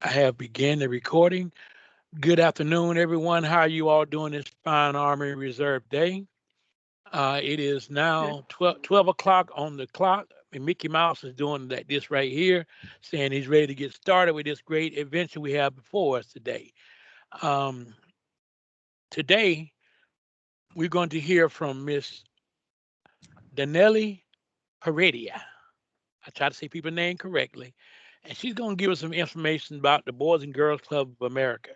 I have begun the recording. Good afternoon, everyone. How are you all doing this fine Army Reserve day? It is now 12 o'clock on the clock, and Mickey Mouse is doing this right here, saying he's ready to get started with this great adventure we have before us today. Um, Today, we're going to hear from Miss Danelli Heredia. I try to say people's name correctly. And she's going to give us some information about the Boys and Girls Club of America.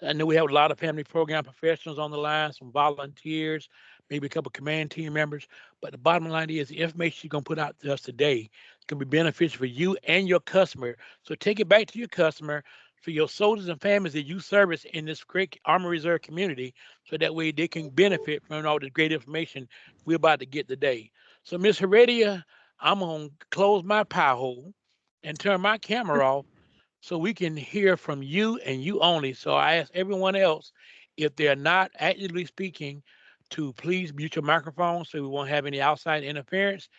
I know we have a lot of family program professionals on the line, some volunteers, maybe a couple command team members. But the bottom line is the information she's going to put out to us today is going to be beneficial for you and your customer. So take it back to your customer, for your soldiers and families that you service in this great Army Reserve community, so that way they can benefit from all the great information we're about to get today. So, Miss Heredia, I'm going to close my pie hole and turn my camera off so we can hear from you and you only. So I ask everyone else, if they're not actively speaking, to please mute your microphone so we won't have any outside interference.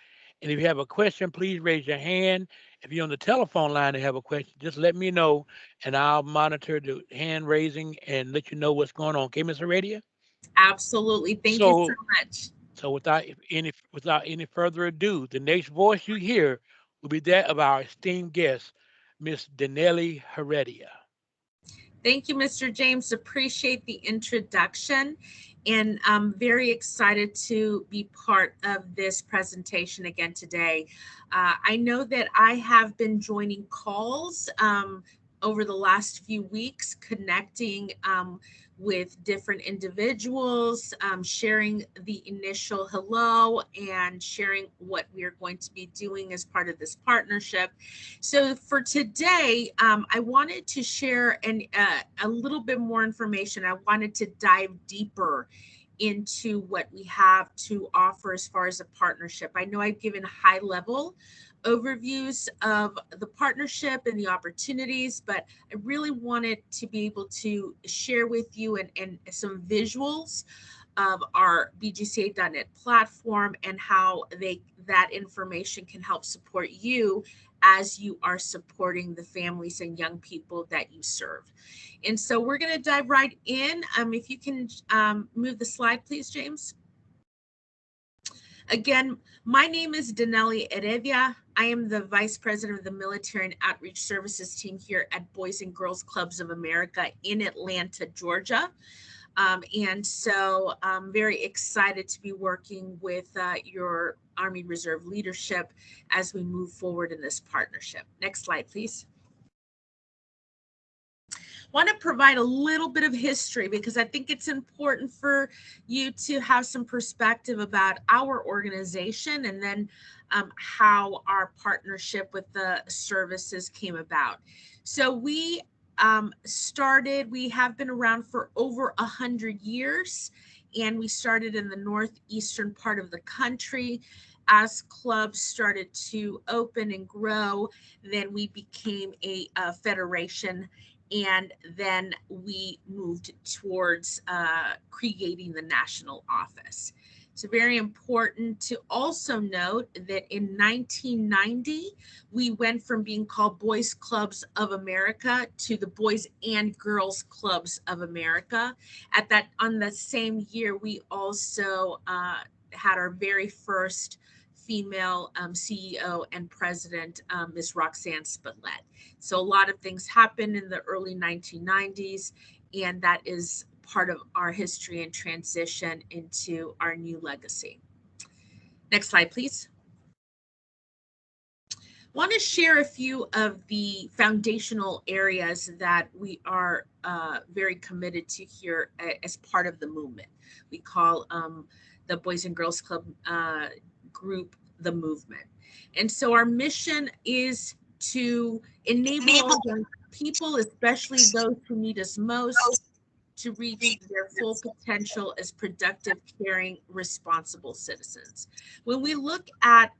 And if you have a question, please raise your hand. If you're on the telephone line and have a question, just let me know and I'll monitor the hand raising and let you know what's going on. Okay, Ms. Aradia? Absolutely. Thank you so So much. without any further ado, the next voice you hear will be that of our esteemed guest, Miss Danelli Heredia. Thank you, Mr. James. Appreciate the introduction. And I'm very excited to be part of this presentation again today. I know that I have been joining calls over the last few weeks, connecting with different individuals, sharing the initial hello and sharing what we are going to be doing as part of this partnership. So for today, I wanted to share a little bit more information. I wanted to dive deeper into what we have to offer as far as a partnership. I know I've given high level overviews of the partnership and the opportunities, but I really wanted to be able to share with you and some visuals of our BGCA.net platform and how that information can help support you as you are supporting the families and young people that you serve. And so we're going to dive right in. If you can move the slide, please, James. Again, my name is Danelli Heredia. I am the Vice President of the Military and Outreach Services team here at Boys and Girls Clubs of America in Atlanta, Georgia. And so I'm very excited to be working with your Army Reserve leadership as we move forward in this partnership. Next slide, please. Want to provide a little bit of history because I think it's important for you to have some perspective about our organization and then how our partnership with the services came about. So we have been around for over 100 years, and we started in the northeastern part of the country. As clubs started to open and grow, then we became a federation, and then we moved towards creating the national office. It's very important to also note that in 1990, we went from being called Boys Clubs of America to the Boys and Girls Clubs of America. On the same year, we also had our very first female CEO and president, Ms. Roxanne Spillett. So a lot of things happened in the early 1990s, and that is part of our history and transition into our new legacy. Next slide, please. Want to share a few of the foundational areas that we are very committed to here as part of the movement. We call the Boys and Girls Club group the movement. And so our mission is to enable all young people, especially those who need us most, to reach their full potential as productive, caring, responsible citizens. When we look at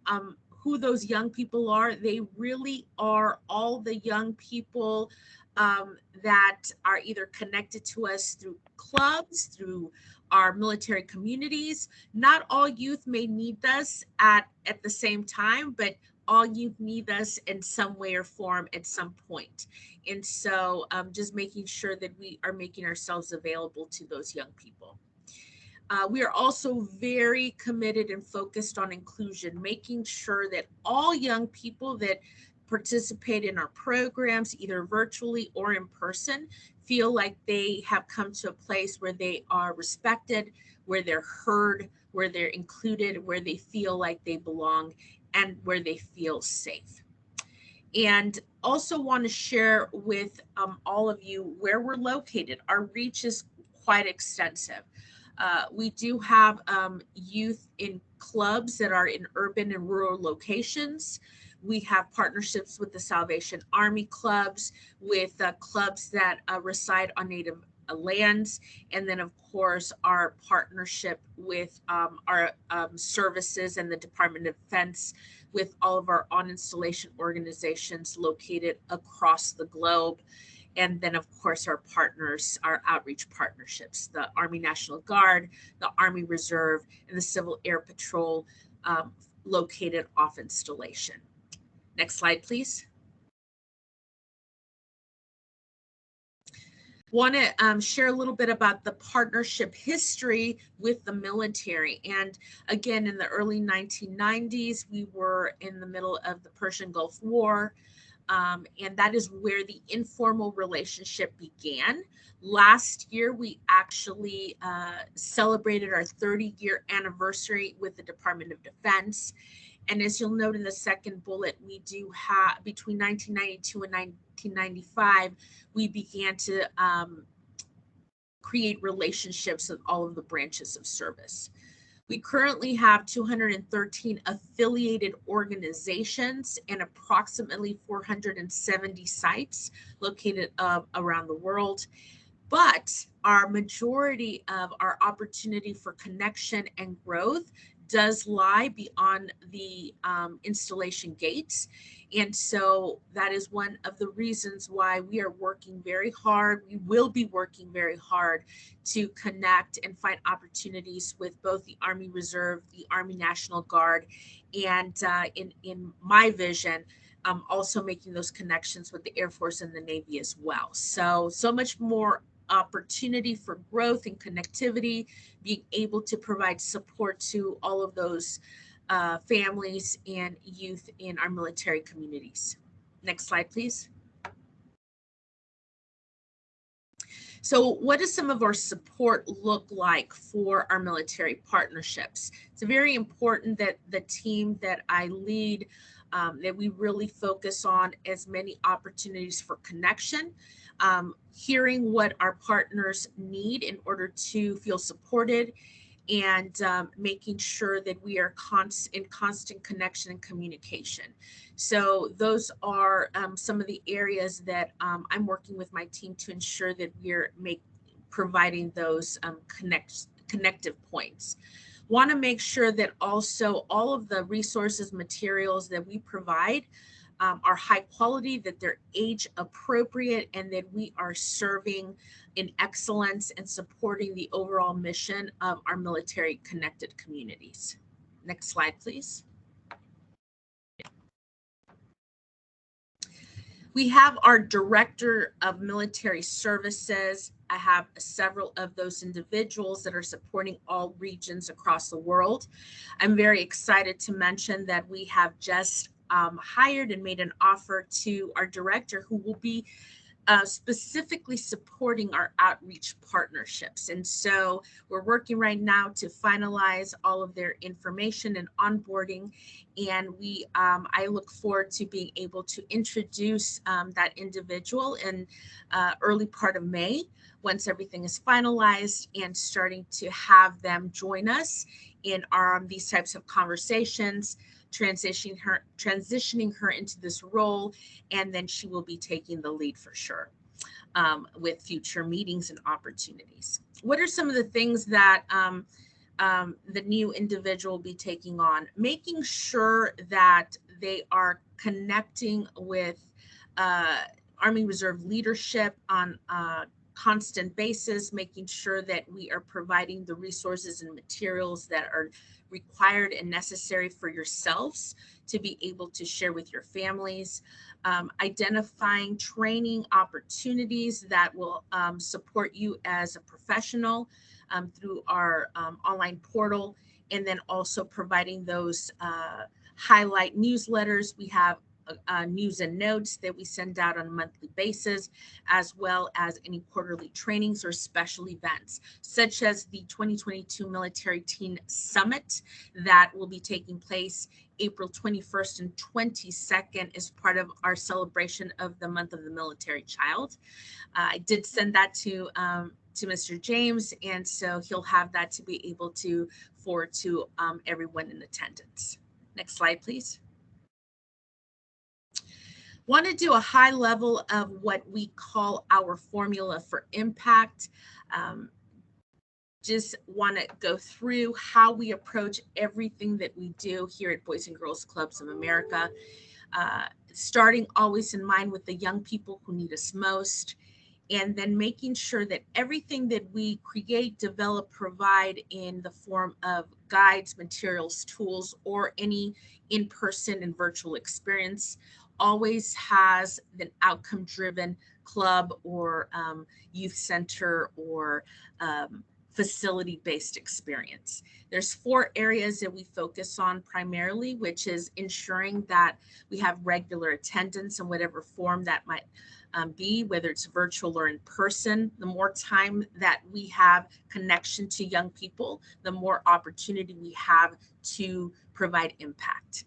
who those young people are, they really are all the young people that are either connected to us through clubs, through our military communities. Not all youth may need us at the same time, but all youth need us in some way or form at some point. And so just making sure that we are making ourselves available to those young people. We are also very committed and focused on inclusion, making sure that all young people that participate in our programs, either virtually or in person, feel like they have come to a place where they are respected, where they're heard, where they're included, where they feel like they belong, and where they feel safe. And also want to share with all of you where we're located. Our reach is quite extensive. We do have youth in clubs that are in urban and rural locations. We have partnerships with the Salvation Army clubs, with clubs that reside on Native lands, and then of course our partnership with our services and the Department of Defense, with all of our on-installation organizations located across the globe. And then, of course, our partners, our outreach partnerships, the Army National Guard, the Army Reserve, and the Civil Air Patrol located off installation. Next slide, please. Want to share a little bit about the partnership history with the military. And again, in the early 1990s, we were in the middle of the Persian Gulf War. And that is where the informal relationship began. Last year, we actually celebrated our 30-year anniversary with the Department of Defense. And as you'll note in the second bullet, we do have, between 1992 and 1995, we began to create relationships with all of the branches of service. We currently have 213 affiliated organizations and approximately 470 sites located around the world. But our majority of our opportunity for connection and growth does lie beyond the installation gates. And so that is one of the reasons why we are working very hard. We will be working very hard to connect and find opportunities with both the Army Reserve, the Army National Guard, and in my vision, also making those connections with the Air Force and the Navy as well. So much more opportunity for growth and connectivity, being able to provide support to all of those families and youth in our military communities. Next slide, please. So what does some of our support look like for our military partnerships? It's very important that the team that I lead, that we really focus on as many opportunities for connection, hearing what our partners need in order to feel supported, and making sure that we are in constant connection and communication. So those are some of the areas that I'm working with my team to ensure that we're providing those connective points. Want to make sure that also all of the resources, materials that we provide are high quality, that they're age appropriate, and that we are serving in excellence and supporting the overall mission of our military connected communities. Next slide, please. We have our Director of Military Services. I have several of those individuals that are supporting all regions across the world. I'm very excited to mention that we have just hired and made an offer to our director, who will be specifically supporting our outreach partnerships. And so we're working right now to finalize all of their information and onboarding. And I look forward to being able to introduce that individual in early part of May, once everything is finalized, and starting to have them join us in these types of conversations, transitioning her into this role, and then she will be taking the lead for sure with future meetings and opportunities. What are some of the things that the new individual will be taking on? Making sure that they are connecting with Army Reserve leadership on a constant basis, making sure that we are providing the resources and materials that are required and necessary for yourselves to be able to share with your families, identifying training opportunities that will support you as a professional through our online portal, and then also providing those highlight newsletters. We have news and notes that we send out on a monthly basis, as well as any quarterly trainings or special events, such as the 2022 Military Teen Summit that will be taking place April 21st and 22nd as part of our celebration of the month of the military child. I did send that to Mr. James, and so he'll have that to be able to forward to everyone in attendance. Next slide, please. Want to do a high level of what we call our formula for impact. Just want to go through how we approach everything that we do here at Boys and Girls Clubs of America, starting always in mind with the young people who need us most, and then making sure that everything that we create, develop, provide in the form of guides, materials, tools, or any in-person and virtual experience always has an outcome-driven club or youth center or facility-based experience. There's 4 areas that we focus on primarily, which is ensuring that we have regular attendance in whatever form that might be, whether it's virtual or in person. The more time that we have connection to young people, the more opportunity we have to provide impact.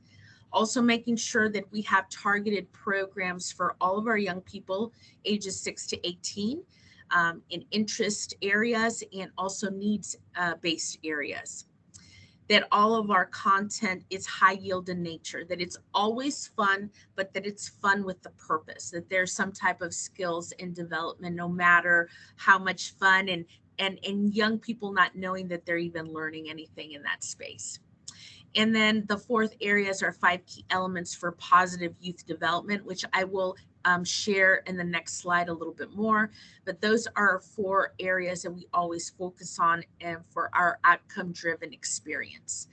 Also making sure that we have targeted programs for all of our young people ages 6 to 18 in interest areas and also needs-based areas. That all of our content is high yield in nature, that it's always fun, but that it's fun with the purpose, that there's some type of skills in development, no matter how much fun, and young people not knowing that they're even learning anything in that space. And then the 4th area is our 5 key elements for positive youth development, which I will share in the next slide a little bit more. But those are 4 areas that we always focus on and for our outcome-driven experience.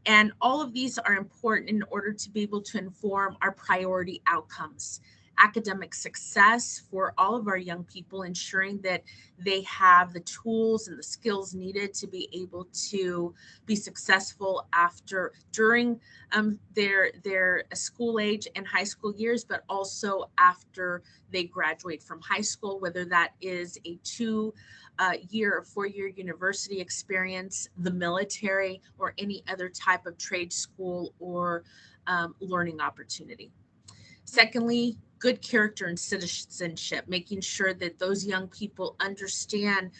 And all of these are important in order to be able to inform our priority outcomes. Academic success for all of our young people, ensuring that they have the tools and the skills needed to be able to be successful during their school age and high school years, but also after they graduate from high school, whether that is a 2-year or 4-year university experience, the military, or any other type of trade school or learning opportunity. Secondly, good character and citizenship, making sure that those young people understand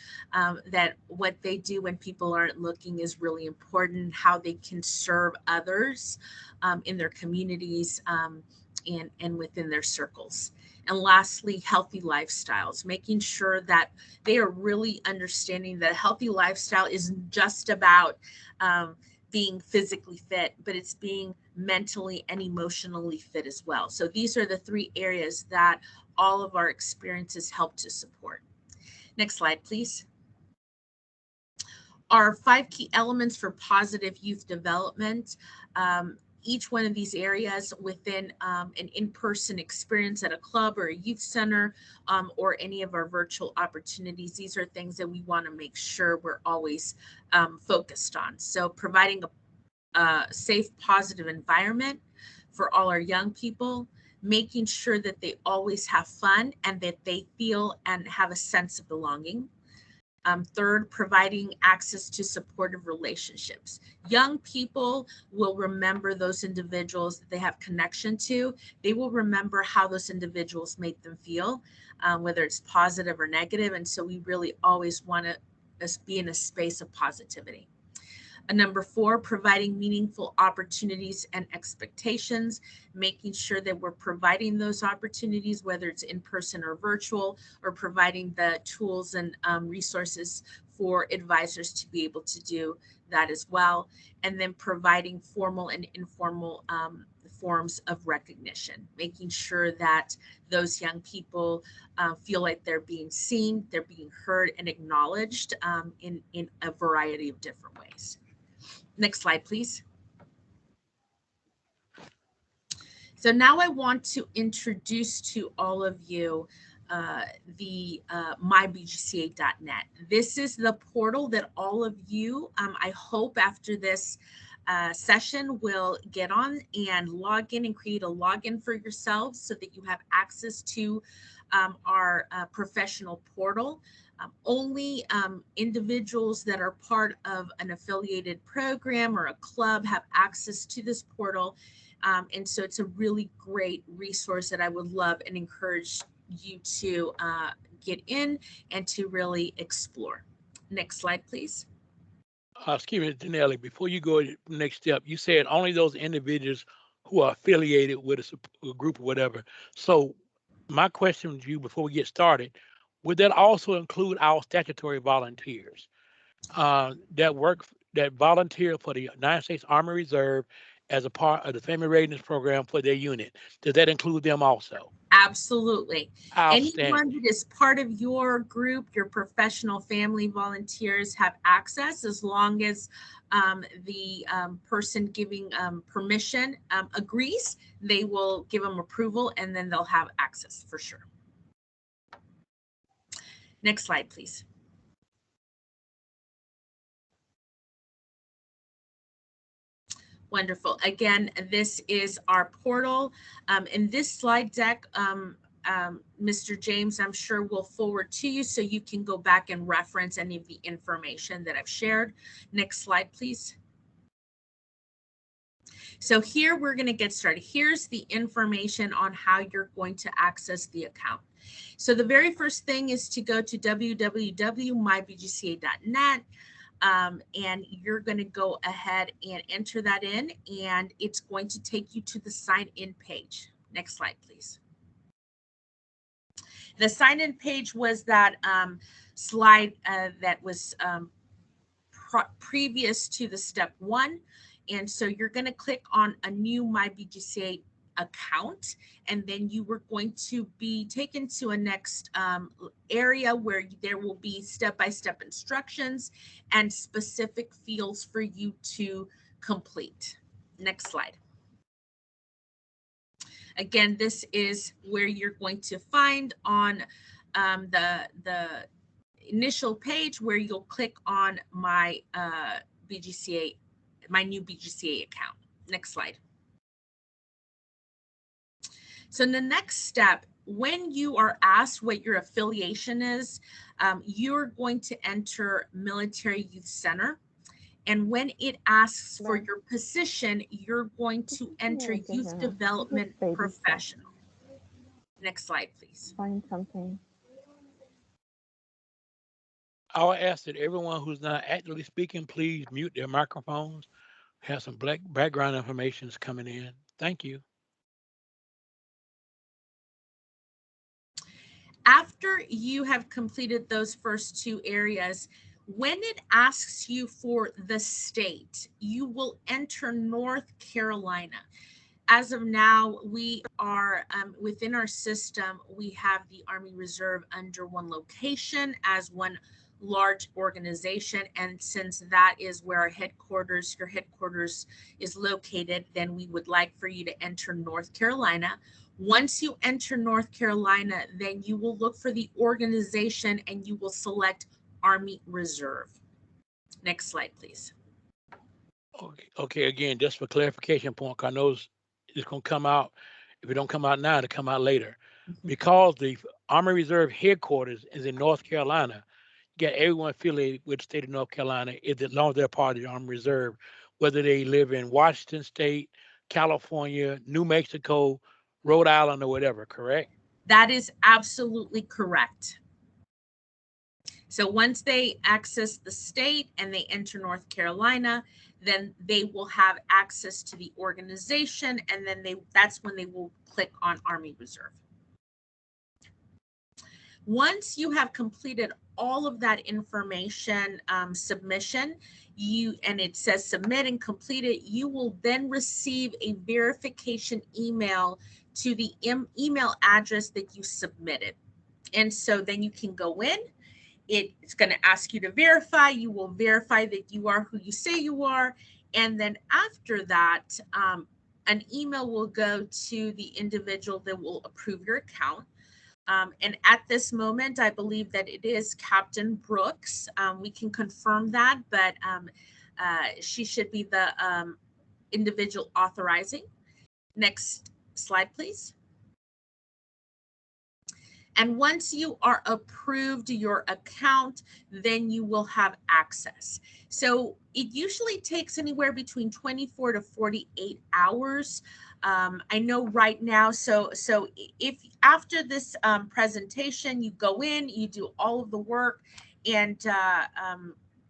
that what they do when people aren't looking is really important, how they can serve others in their communities and within their circles. And lastly, healthy lifestyles, making sure that they are really understanding that a healthy lifestyle isn't just about being physically fit, but it's being mentally and emotionally fit as well. So these are the 3 areas that all of our experiences help to support. Next slide, please. Our 5 key elements for positive youth development. Each one of these areas within an in-person experience at a club or a youth center or any of our virtual opportunities, these are things that we want to make sure we're always focused on. So providing a safe, positive environment for all our young people, making sure that they always have fun and that they feel and have a sense of belonging. Third, providing access to supportive relationships. Young people will remember those individuals that they have connection to. They will remember how those individuals make them feel, whether it's positive or negative. And so we really always want to be in a space of positivity. Number 4, providing meaningful opportunities and expectations, making sure that we're providing those opportunities, whether it's in person or virtual, or providing the tools and resources for advisors to be able to do that as well. And then providing formal and informal forms of recognition, making sure that those young people feel like they're being seen, they're being heard and acknowledged in a variety of different ways. Next slide, please. So now I want to introduce to all of you the mybgca.net. This is the portal that all of you, I hope after this session, will get on and log in and create a login for yourselves so that you have access to our professional portal. Only individuals that are part of an affiliated program or a club have access to this portal. And so it's a really great resource that I would love and encourage you to get in and to really explore. Next slide, please. Excuse me, Janelle, before you go to the next step, you said only those individuals who are affiliated with a group or whatever. So my question to you before we get started, would that also include our statutory volunteers that volunteer for the United States Army Reserve as a part of the family readiness program for their unit? Does that include them also? Absolutely. Anyone Outstanding. that is part of your group, your professional family volunteers have access as long as the person giving permission agrees. They will give them approval and then they'll have access for sure. Next slide, please. Wonderful. Again, this is our portal. In this slide deck, Mr. James, I'm sure will forward to you so you can go back and reference any of the information that I've shared. Next slide, please. So here we're going to get started. Here's the information on how you're going to access the account. So the very first thing is to go to www.mybgca.net. And you're going to go ahead and enter that in, and it's going to take you to the sign in page. Next slide, please. The sign in page was that slide that was previous to the step 1. And so you're going to click on a new MyBGCA account, and then you were going to be taken to a next area where there will be step-by-step instructions and specific fields for you to complete. Next slide. Again, this is where you're going to find on the initial page where you'll click on my BGCA, my new BGCA account. Next slide. So in the next step, when you are asked what your affiliation is, you're going to enter Military Youth Center. And when it asks for your position, you're going to enter Youth Development Professional. Next slide, please. Find something. I will ask that everyone who's not actively speaking, please mute their microphones. We have some background information coming in. Thank you. After you have completed those first 2 areas, when it asks you for the state, you will enter North Carolina. As of now, we are within our system, we have the Army Reserve under one location as one large organization. And since that is where our headquarters, your headquarters is located, then we would like for you to enter North Carolina. Once you enter North Carolina, then you will look for the organization and you will select Army Reserve. Next slide, please. Okay, again, just for clarification point, I know it's going to come out. If it don't come out now, it'll come out later. Because the Army Reserve headquarters is in North Carolina, you got everyone affiliated with the state of North Carolina, as long as they're part of the Army Reserve, whether they live in Washington State, California, New Mexico, Rhode Island, or whatever, correct? That is absolutely correct. So once they access the state and they enter North Carolina, then they will have access to the organization, and then that's when they will click on Army Reserve. Once you have completed all of that information submission, and it says submit and complete it, you will then receive a verification email to the email address that you submitted. And so then you can go in. It's going to ask you to verify. You will verify that you are who you say you are. And then after that, an email will go to the individual that will approve your account. And at this moment, I believe that it is Captain Brooks. We can confirm that, but she should be the individual authorizing. Next slide, please. And once you are approved your account, then you will have access. So it usually takes anywhere between 24 to 48 hours. I know right now, so if after this presentation, you go in, you do all of the work, and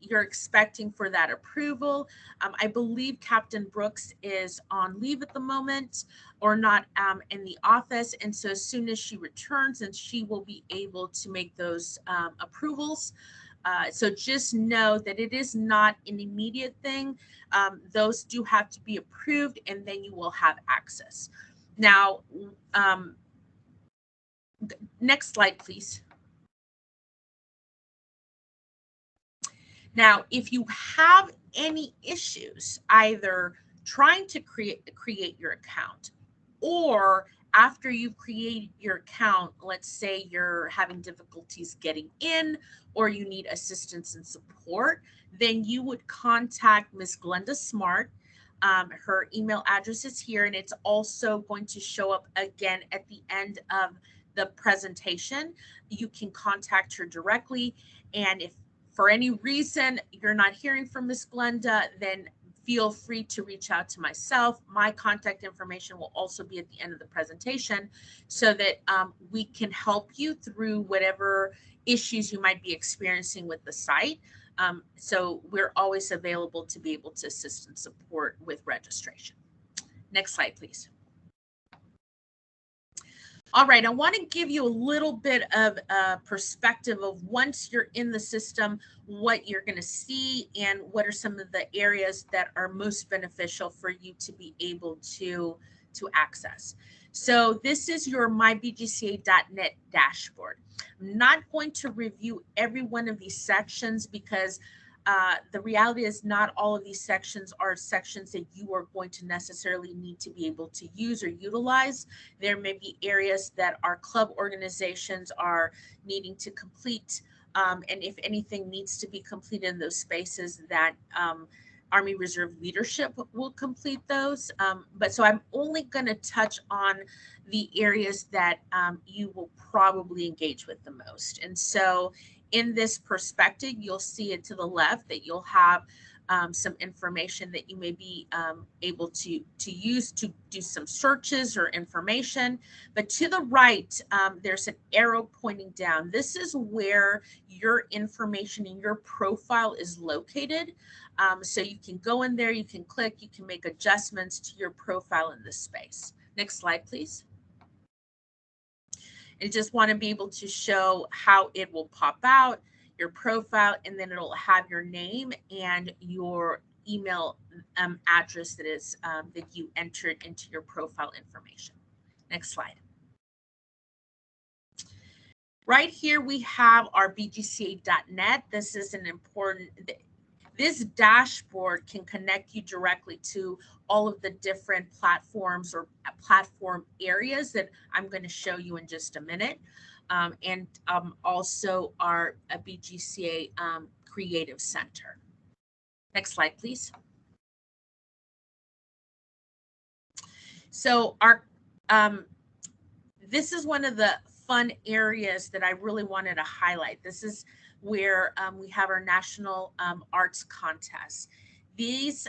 you're expecting for that approval. I believe Captain Brooks is on leave at the moment, or not in the office. And so as soon as she returns, and she will be able to make those approvals. So just know that it is not an immediate thing. Those do have to be approved, and then you will have access. Now, next slide, please. Now, if you have any issues, either trying to create your account, or after you've created your account, let's say you're having difficulties getting in, or you need assistance and support, then you would contact Ms. Glenda Smart. Her email address is here, and it's also going to show up again at the end of the presentation. You can contact her directly, and if for any reason you're not hearing from Ms. Glenda, then feel free to reach out to myself. My contact information will also be at the end of the presentation, so that we can help you through whatever issues you might be experiencing with the site. So we're always available to be able to assist and support with registration. Next slide, please. All right, I want to give you a little bit of a perspective of, once you're in the system, what you're going to see and what are some of the areas that are most beneficial for you to be able to access. So this is your mybgca.net dashboard. I'm not going to review every one of these sections, because the reality is not all of these sections are sections that you are going to necessarily need to be able to use or utilize. There may be areas that our club organizations are needing to complete, and if anything needs to be completed in those spaces, that Army Reserve leadership will complete those. But so I'm only going to touch on the areas that you will probably engage with the most. And so in this perspective, you'll see it to the left that you'll have some information that you may be able to use to do some searches or information. But to the right, there's an arrow pointing down. This is where your information in your profile is located. So you can go in there, you can click, you can make adjustments to your profile in this space. Next slide, please. And just want to be able to show how it will pop out, your profile, and then it'll have your name and your email address that is that you entered into your profile information. Next slide. Right here we have our BGCA.net. This is an important, this dashboard can connect you directly to all of the different platforms or platform areas that I'm going to show you in just a minute. And also our BGCA Creative Center. Next slide, please. So our this is one of the fun areas that I really wanted to highlight. This is where we have our national arts contest. This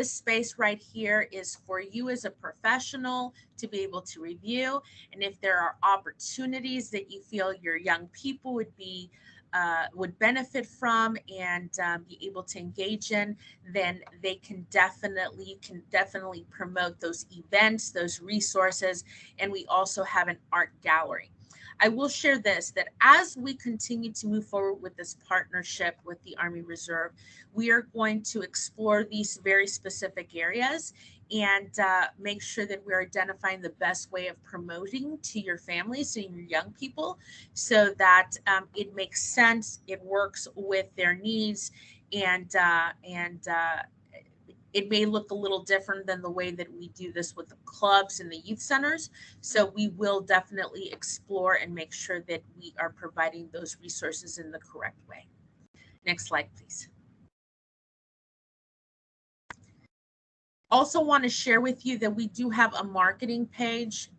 space right here is for you as a professional to be able to review. And if there are opportunities that you feel your young people would benefit from and be able to engage in, then you can definitely promote those events, those resources. And we also have an art gallery. I will share this, that as we continue to move forward with this partnership with the Army Reserve, we are going to explore these very specific areas and make sure that we're identifying the best way of promoting to your families and your young people, so that it makes sense, it works with their needs, and It may look a little different than the way that we do this with the clubs and the youth centers. So we will definitely explore and make sure that we are providing those resources in the correct way. Next slide, please. Also want to share with you that we do have a marketing page.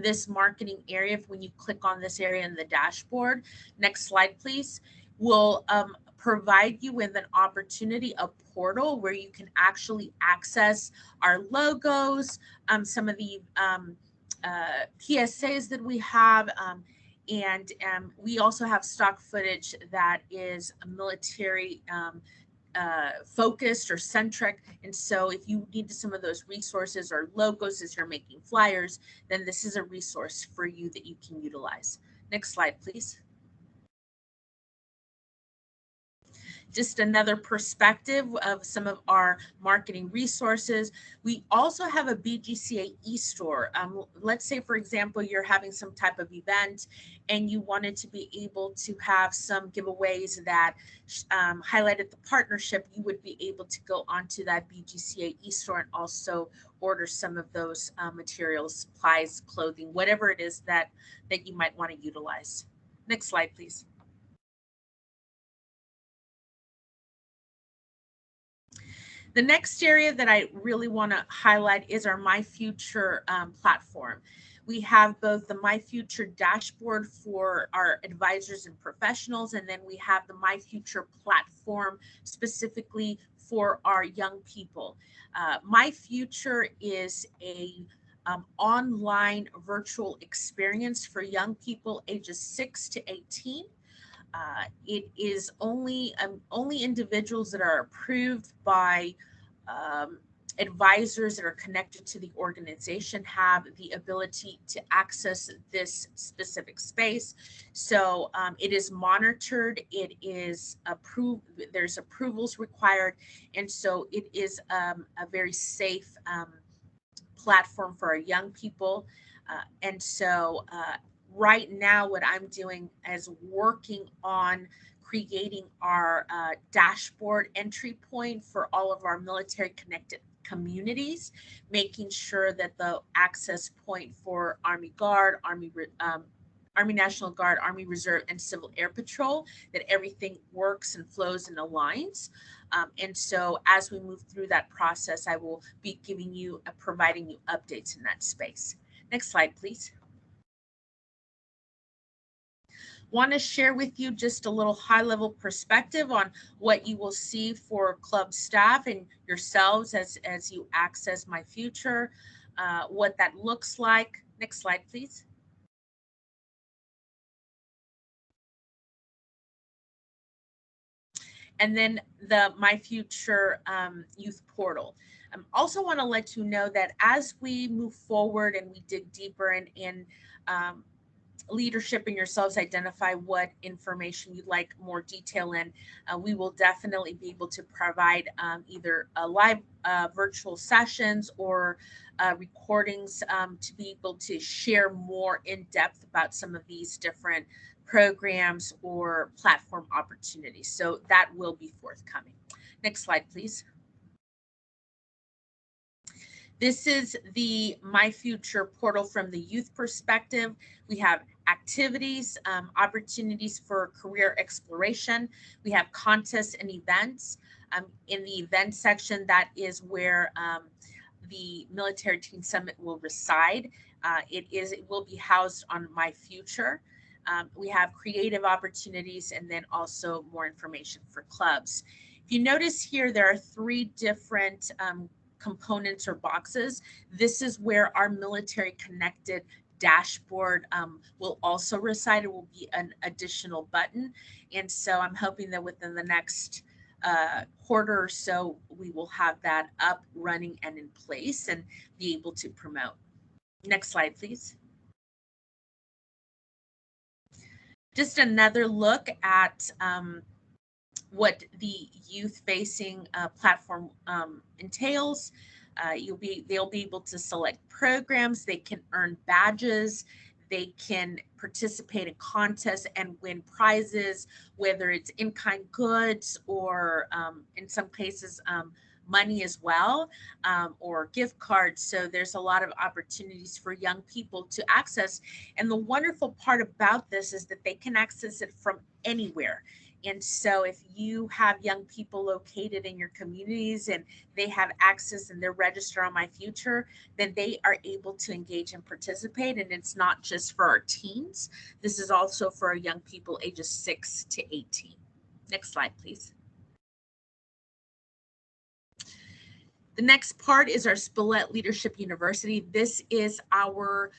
This marketing area, when you click on this area in the dashboard, next slide, please, will provide you with an opportunity, a portal where you can actually access our logos, some of the PSAs that we have, and we also have stock footage that is military focused or centric. And so if you need some of those resources or logos as you're making flyers, then this is a resource for you that you can utilize. Next slide, please. Just another perspective of some of our marketing resources. We also have a BGCA e-store. Let's say, for example, you're having some type of event and you wanted to be able to have some giveaways that highlighted the partnership. You would be able to go onto that BGCA e-store and also order some of those materials, supplies, clothing, whatever it is that you might want to utilize. Next slide, please. The next area that I really want to highlight is our My Future platform. We have both the My Future dashboard for our advisors and professionals, and then we have the My Future platform specifically for our young people. My Future is a online virtual experience for young people ages 6 to 18. It is only individuals that are approved by advisors that are connected to the organization have the ability to access this specific space. So it is monitored, it is approved, there's approvals required, and so it is a very safe platform for our young people. And so right now, what I'm doing is working on creating our dashboard entry point for all of our military connected communities, making sure that the access point for Army Guard, Army National Guard, Army Reserve, and Civil Air Patrol, that everything works and flows and aligns. And so as we move through that process, I will be giving you, providing you updates in that space. Next slide, please. Want to share with you just a little high-level perspective on what you will see for club staff and yourselves as you access My Future, what that looks like. Next slide, please. And then the My Future youth portal. Also want to let you know that as we move forward and we dig deeper in leadership and yourselves identify what information you'd like more detail in, we will definitely be able to provide either a live virtual sessions or recordings to be able to share more in depth about some of these different programs or platform opportunities. So that will be forthcoming. Next slide, please. This is the My Future portal from the youth perspective. We have activities, opportunities for career exploration. We have contests and events. In the event section, that is where the Military Teen Summit will reside. It will be housed on My Future. We have creative opportunities and then also more information for clubs. If you notice here, there are 3 different components or boxes. This is where our military connected dashboard will also reside. It will be an additional button. And so I'm hoping that within the next quarter or so, we will have that up, running, and in place and be able to promote. Next slide, please. Just another look at what the youth-facing platform entails. They'll be able to select programs. They can earn badges. They can participate in contests and win prizes, whether it's in-kind goods or in some cases money as well, or gift cards. So there's a lot of opportunities for young people to access. And the wonderful part about this is that they can access it from anywhere. And so if you have young people located in your communities and they have access and they're registered on My Future, then they are able to engage and participate. And it's not just for our teens. This is also for our young people ages 6 to 18. Next slide, please. The next part is our Spillett Leadership University. This is our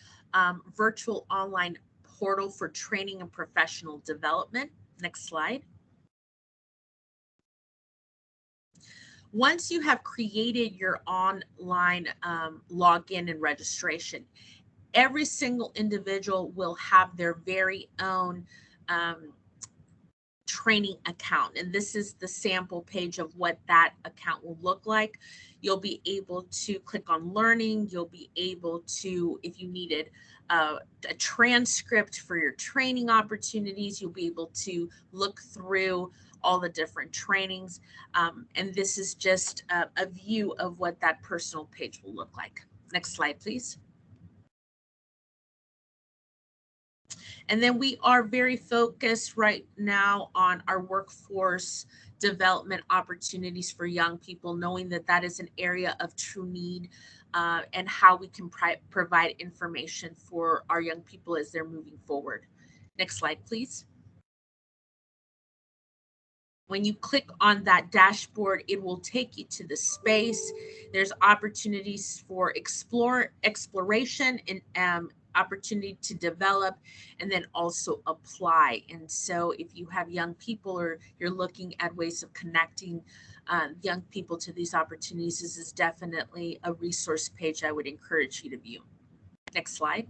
virtual online portal for training and professional development. Next slide. Once you have created your online login and registration, every single individual will have their very own training account. And this is the sample page of what that account will look like. You'll be able to click on learning. You'll be able to, if you needed a transcript for your training opportunities, you'll be able to look through all the different trainings. And this is just a view of what that personal page will look like. Next slide, please. And then we are very focused right now on our workforce development opportunities for young people, knowing that that is an area of true need, and how we can provide information for our young people as they're moving forward. Next slide, please. When you click on that dashboard, it will take you to the space. There's opportunities for exploration and opportunity to develop, and then also apply. And so if you have young people or you're looking at ways of connecting young people to these opportunities, this is definitely a resource page I would encourage you to view. Next slide.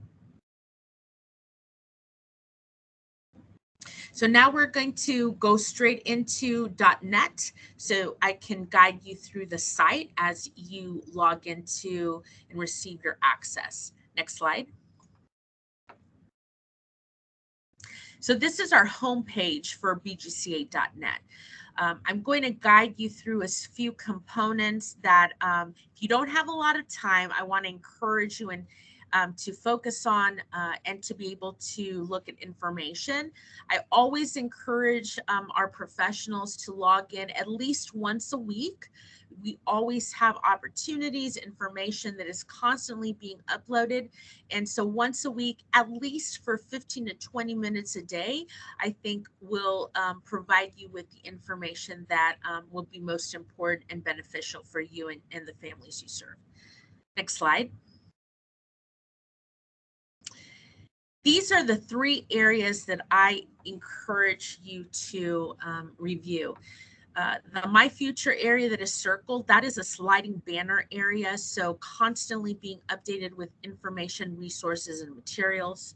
So now we're going to go straight into .NET, so I can guide you through the site as you log into and receive your access. Next slide. So this is our homepage for BGCA.net. I'm going to guide you through a few components that if you don't have a lot of time, I want to encourage you to focus on and to be able to look at information. I always encourage our professionals to log in at least once a week. We always have opportunities, information that is constantly being uploaded. And so once a week, at least for 15 to 20 minutes a day, I think will provide you with the information that will be most important and beneficial for you and the families you serve. Next slide. These are the three areas that I encourage you to review. The My Future area that is circled, that is a sliding banner area, so constantly being updated with information, resources, and materials.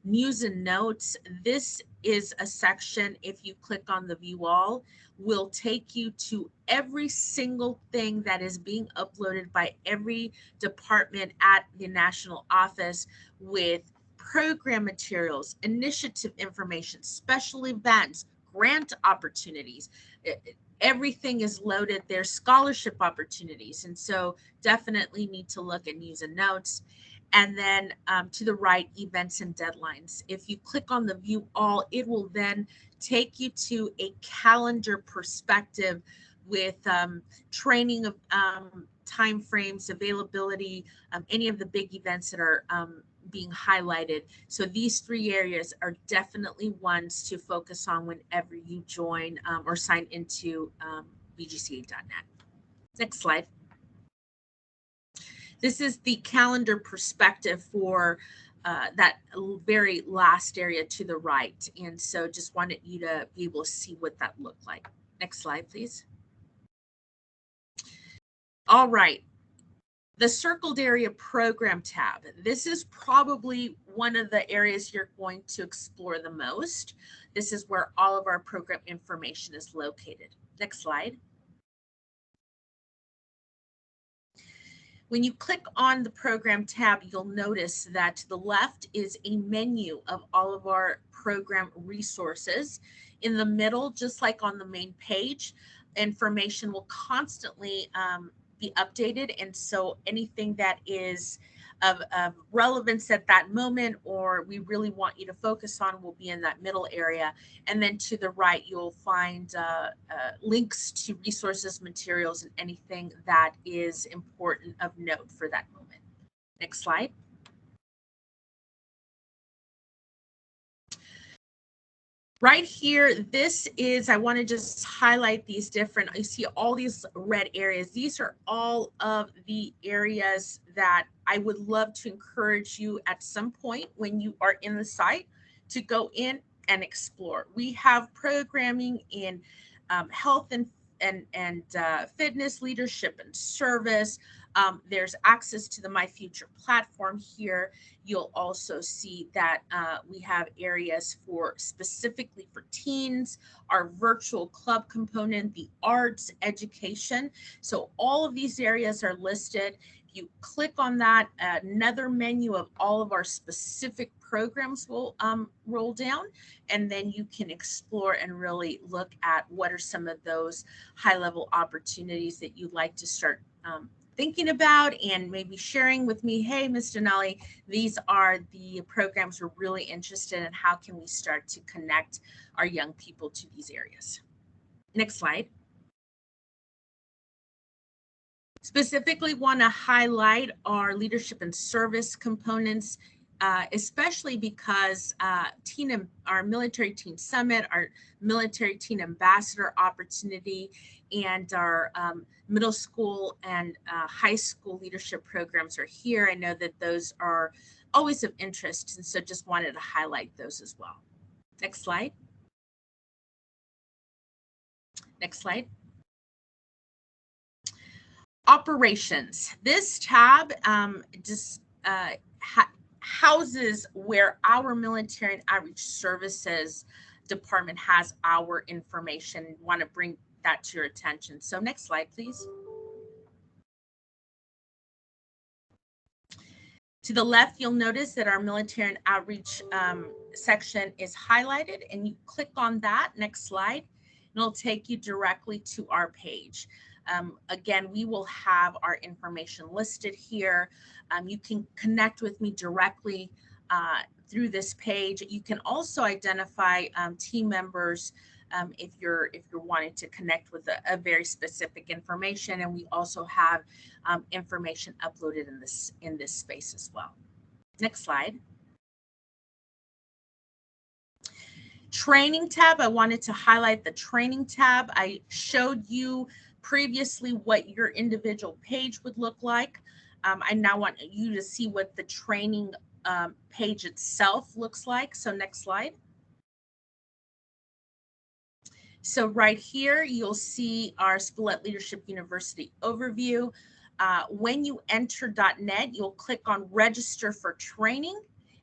News and notes, this is a section, if you click on the view all, will take you to every single thing that is being uploaded by every department at the national office with program materials, initiative information, special events, grant opportunities. Everything is loaded. There's scholarship opportunities. And so definitely need to look at news and notes. And then to the right, events and deadlines. If you click on the view all, it will then take you to a calendar perspective with training of timeframes, availability, any of the big events that are being highlighted. So these three areas are definitely ones to focus on whenever you join or sign into BGCA.net. Next slide. This is the calendar perspective for that very last area to the right. And so just wanted you to be able to see what that looked like. Next slide, please. All right. The circled area program tab. This is probably one of the areas you're going to explore the most. This is where all of our program information is located. Next slide. When you click on the program tab, you'll notice that to the left is a menu of all of our program resources. In the middle, just like on the main page, information will constantly be updated. And so anything that is of relevance at that moment, or we really want you to focus on, will be in that middle area. And then to the right, you'll find links to resources, materials, and anything that is important of note for that moment. Next slide. Right here, this is, I want to just highlight these different, you see all these red areas. These are all of the areas that I would love to encourage you at some point when you are in the site to go in and explore. We have programming in health and fitness, leadership and service. There's access to the My Future platform here. You'll also see that we have areas for specifically for teens, our virtual club component, the arts, education. So all of these areas are listed. If you click on that, another menu of all of our specific programs will roll down, and then you can explore and really look at what are some of those high-level opportunities that you'd like to start thinking about and maybe sharing with me. Hey, Ms. Denali, these are the programs we're really interested in. How can we start to connect our young people to these areas? Next slide. Specifically want to highlight our leadership and service components, especially because our Military Teen Summit, our Military Teen Ambassador opportunity, and our middle school and high school leadership programs are here. I know that those are always of interest, and so just wanted to highlight those as well. Next slide. Next slide. Operations. This tab just houses where our Military and Outreach Services Department has our information. Want to bring that to your attention. So next slide, please. To the left, you'll notice that our Military and Outreach section is highlighted, and you click on that. Next slide, and it'll take you directly to our page. Again, we will have our information listed here. You can connect with me directly through this page. You can also identify team members if you're wanting to connect with a very specific information, and we also have information uploaded in this space as well. Next slide. Training tab. I wanted to highlight the training tab. I showed you previously what your individual page would look like. I now want you to see what the training page itself looks like. So next slide. So right here, you'll see our Spillett Leadership University overview. When you enter .net, you'll click on register for training,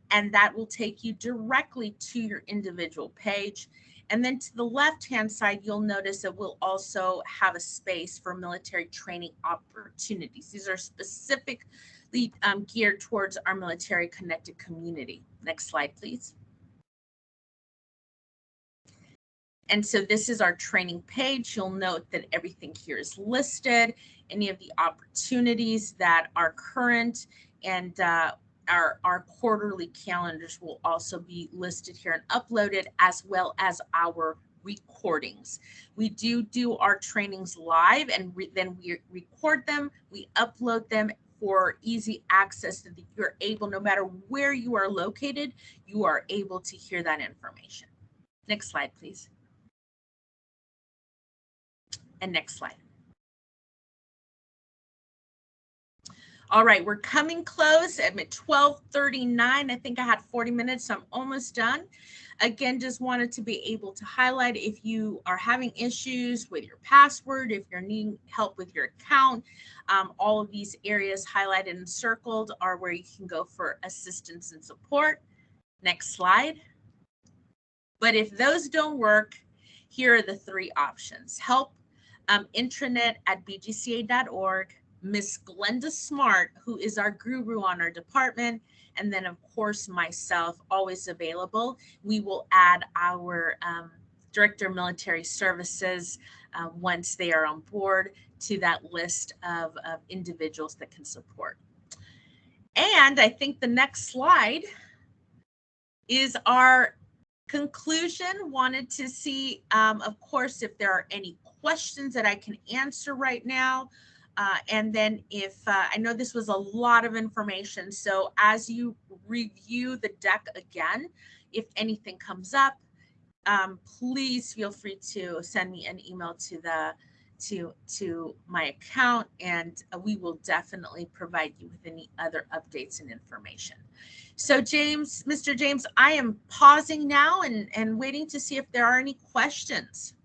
and that will take you directly to your individual page. And then to the left-hand side, you'll notice that we'll also have a space for military training opportunities. These are specifically geared towards our military connected community. Next slide, please. And so this is our training page. You'll note that everything here is listed, any of the opportunities that are current, and our quarterly calendars will also be listed here and uploaded, as well as our recordings. We do our trainings live, and then we record them, we upload them for easy access, so that you're able, no matter where you are located, you are able to hear that information. Next slide, please. And next slide. All right, we're coming close. I'm at 12:39. I think I had 40 minutes, so I'm almost done. Again, just wanted to be able to highlight, if you are having issues with your password, if you're needing help with your account, all of these areas highlighted and circled are where you can go for assistance and support. Next slide. But if those don't work, here are the three options. Help intranet at bgca.org, Miss Glenda Smart, who is our guru on our department, and then of course myself, always available. We will add our Director of Military Services once they are on board to that list of individuals that can support. And I think the next slide is our conclusion. Wanted to see, of course, if there are any questions that I can answer right now. And then if, I know this was a lot of information, so as you review the deck again, if anything comes up, please feel free to send me an email to my account, and we will definitely provide you with any other updates and information. So James, Mr. James, I am pausing now and waiting to see if there are any questions.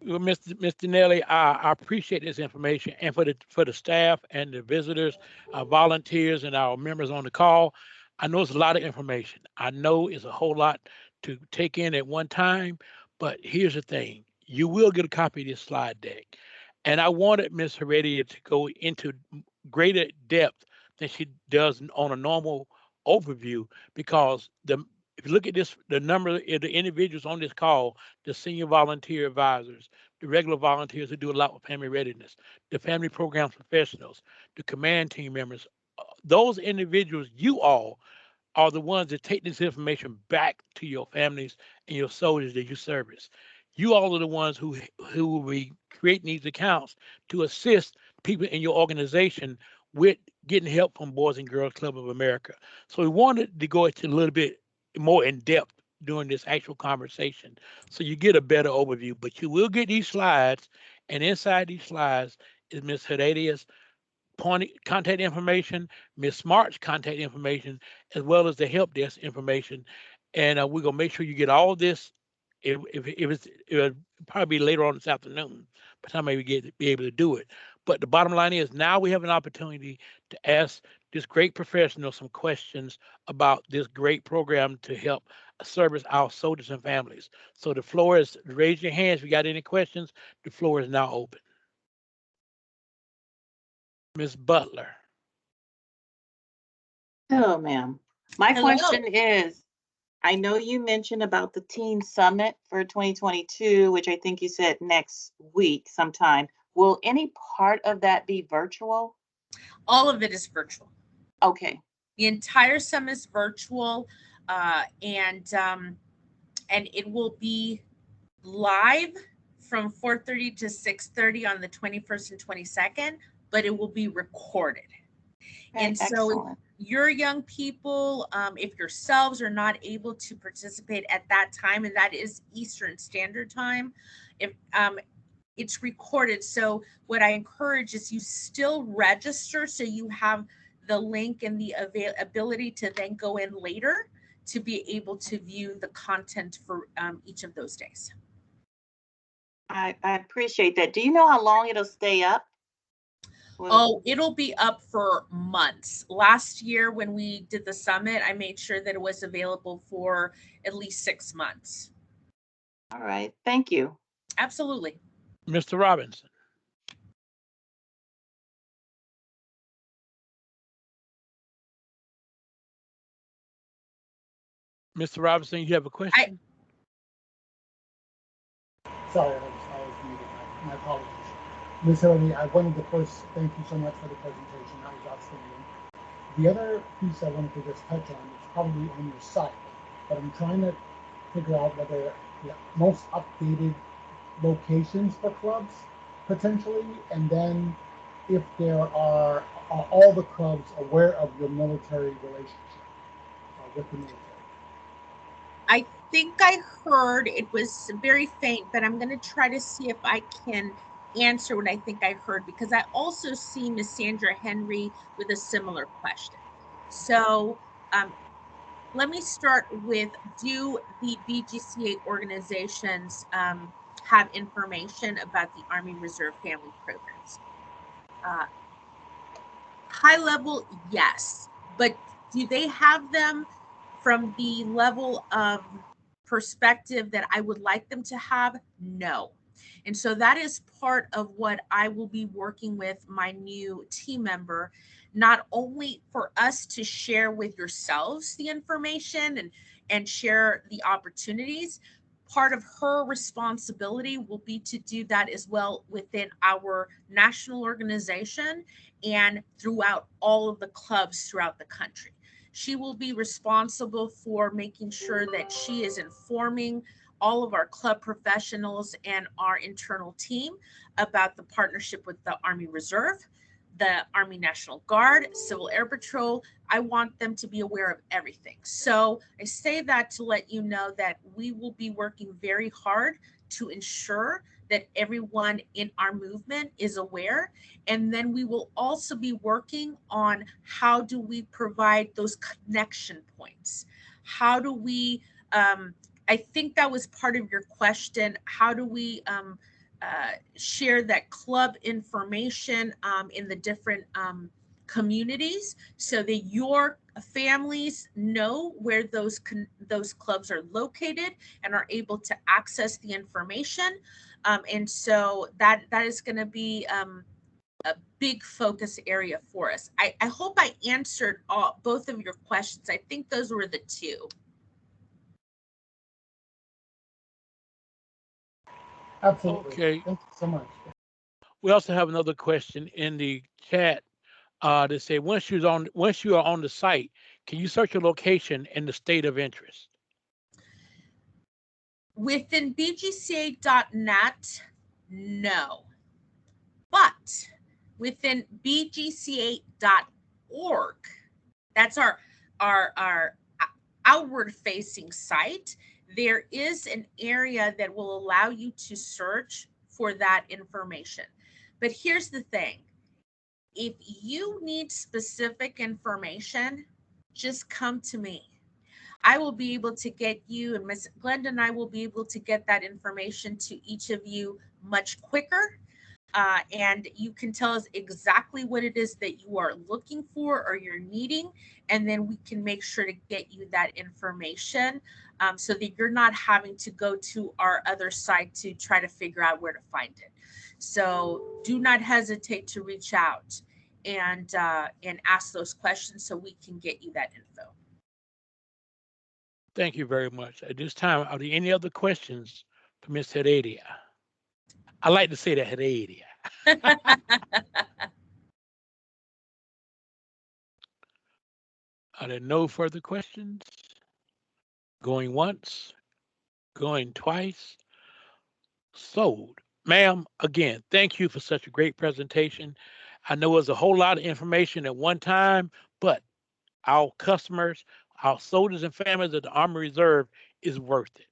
Well, Mr. Nelly, I appreciate this information, and for the staff and the visitors, our volunteers, and our members on the call. I know it's a lot of information. I know it's a whole lot to take in at one time, but here's the thing: you will get a copy of this slide deck, and I wanted Ms. Heredia to go into greater depth than she does on a normal overview, because if you look at this, the number of the individuals on this call, the senior volunteer advisors, the regular volunteers who do a lot with family readiness, the family programs professionals, the command team members, those individuals, you all are the ones that take this information back to your families and your soldiers that you service. You all are the ones who will be creating these accounts to assist people in your organization with getting help from Boys and Girls Club of America. So we wanted to go into a little bit more in depth during this actual conversation, so you get a better overview. But you will get these slides, and inside these slides is Ms. Heredia's contact information, Ms. Smart's contact information, as well as the help desk information. And we're gonna make sure you get all this. If it'll probably be later on this afternoon, by the time we be able to do it. But the bottom line is, now we have an opportunity to ask this great professional some questions about this great program to help service our soldiers and families. So the floor is, raise your hands if you got any questions. The floor is now open. Ms. Butler. Hello, ma'am. My Hello. question is, I know you mentioned about the Teen Summit for 2022, which I think you said next week sometime. Will any part of that be virtual? All of it is virtual. Okay. The entire summit is virtual, and it will be live from 4:30 to 6:30 on the 21st and 22nd, but it will be recorded. Okay, and so excellent. your young people, if yourselves are not able to participate at that time, and that is Eastern Standard Time, if it's recorded. So what I encourage is you still register, so you have the link and the ability to then go in later to be able to view the content for each of those days. I appreciate that. Do you know how long it'll stay up? Oh, it'll be up for months. Last year when we did the summit, I made sure that it was available for at least 6 months. All right. Thank you. Absolutely. Mr. Robinson. Mr. Robinson, you have a question? Sorry, I was muted. My apologies. Ms. Hilary, I wanted to first thank you so much for the presentation. That was outstanding. The other piece I wanted to just touch on is probably on your site, but I'm trying to figure out whether the most updated locations for clubs potentially, and then if there are all the clubs aware of your military relationship with the military. I think I heard, it was very faint, but I'm going to try to see if I can answer what I think I heard, because I also see Ms. Sandra Henry with a similar question. So let me start with, do the BGCA organizations have information about the Army Reserve family programs? High level, yes, but do they have them from the level of perspective that I would like them to have? No. And so that is part of what I will be working with my new team member, not only for us to share with yourselves the information and share the opportunities. part of her responsibility will be to do that as well within our national organization and throughout all of the clubs throughout the country. She will be responsible for making sure that she is informing all of our club professionals and our internal team about the partnership with the Army Reserve, the Army National Guard, Civil Air Patrol. I want them to be aware of everything. So I say that to let you know that we will be working very hard to ensure that everyone in our movement is aware. And then we will also be working on how do we provide those connection points? How do we, I think that was part of your question, how do we share that club information in the different communities so that your families know where those clubs are located and are able to access the information. And so that is going to be a big focus area for us. I hope I answered both of your questions. I think those were the two. Absolutely. Okay. Thank you so much. We also have another question in the chat that say, once you are on the site, can you search your location in the state of interest? Within BGCA.net, no. But within BGCA.org, that's our outward facing site, there is an area that will allow you to search for that information. But here's the thing. If you need specific information, just come to me. I will be able to get you, and Ms. Glenda and I will be able to get that information to each of you much quicker. And you can tell us exactly what it is that you are looking for or you're needing, and then we can make sure to get you that information so that you're not having to go to our other site to try to figure out where to find it. So do not hesitate to reach out and ask those questions so we can get you that info. Thank you very much. At this time, are there any other questions for Ms. Heredia? I like to say that, Heredia. Are there no further questions? Going once, going twice. Sold. Ma'am, again, thank you for such a great presentation. I know it's a whole lot of information at one time, but our customers, our soldiers and families of the Army Reserve is worth it.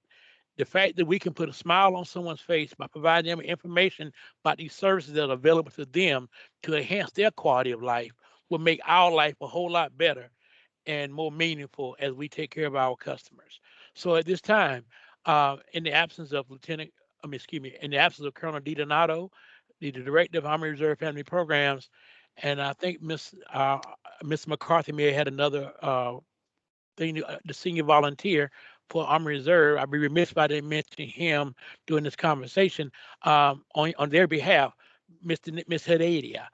The fact that we can put a smile on someone's face by providing them information about these services that are available to them to enhance their quality of life will make our life a whole lot better and more meaningful as we take care of our customers. So at this time, in the absence of in the absence of Colonel DiDonato, the Director of Army Reserve Family Programs, and I think Miss McCarthy may have had another thing, the senior volunteer for Army Reserve. I'd be remiss if I didn't mention him during this conversation on their behalf, Miss Heredia.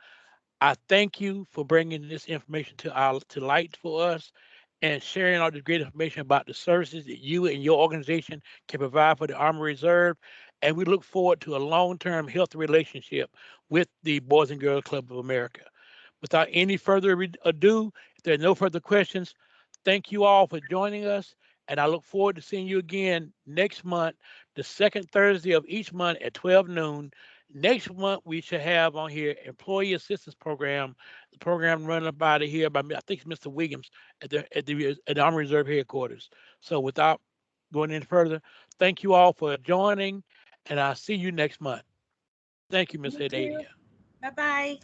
I thank you for bringing this information to light for us and sharing all this great information about the services that you and your organization can provide for the Army Reserve. And we look forward to a long-term healthy relationship with the Boys and Girls Club of America. Without any further ado, if there are no further questions, thank you all for joining us. And I look forward to seeing you again next month, the second Thursday of each month at 12 noon. Next month, we should have on here Employee Assistance Program, the program run by here by, I think it's Mr. Williams at the Army Reserve headquarters. So without going any further, thank you all for joining, and I'll see you next month. Thank you, Ms. Heredia. Bye-bye.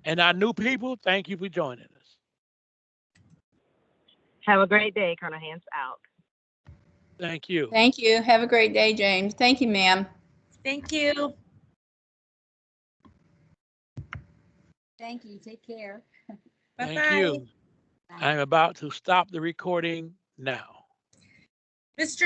And our new people, thank you for joining us. Have a great day, Colonel. Hands out. Thank you. Thank you. Have a great day, James. Thank you, ma'am. Thank you. Thank you. Take care. Thank Bye-bye. you. I'm about to stop the recording now. Mr.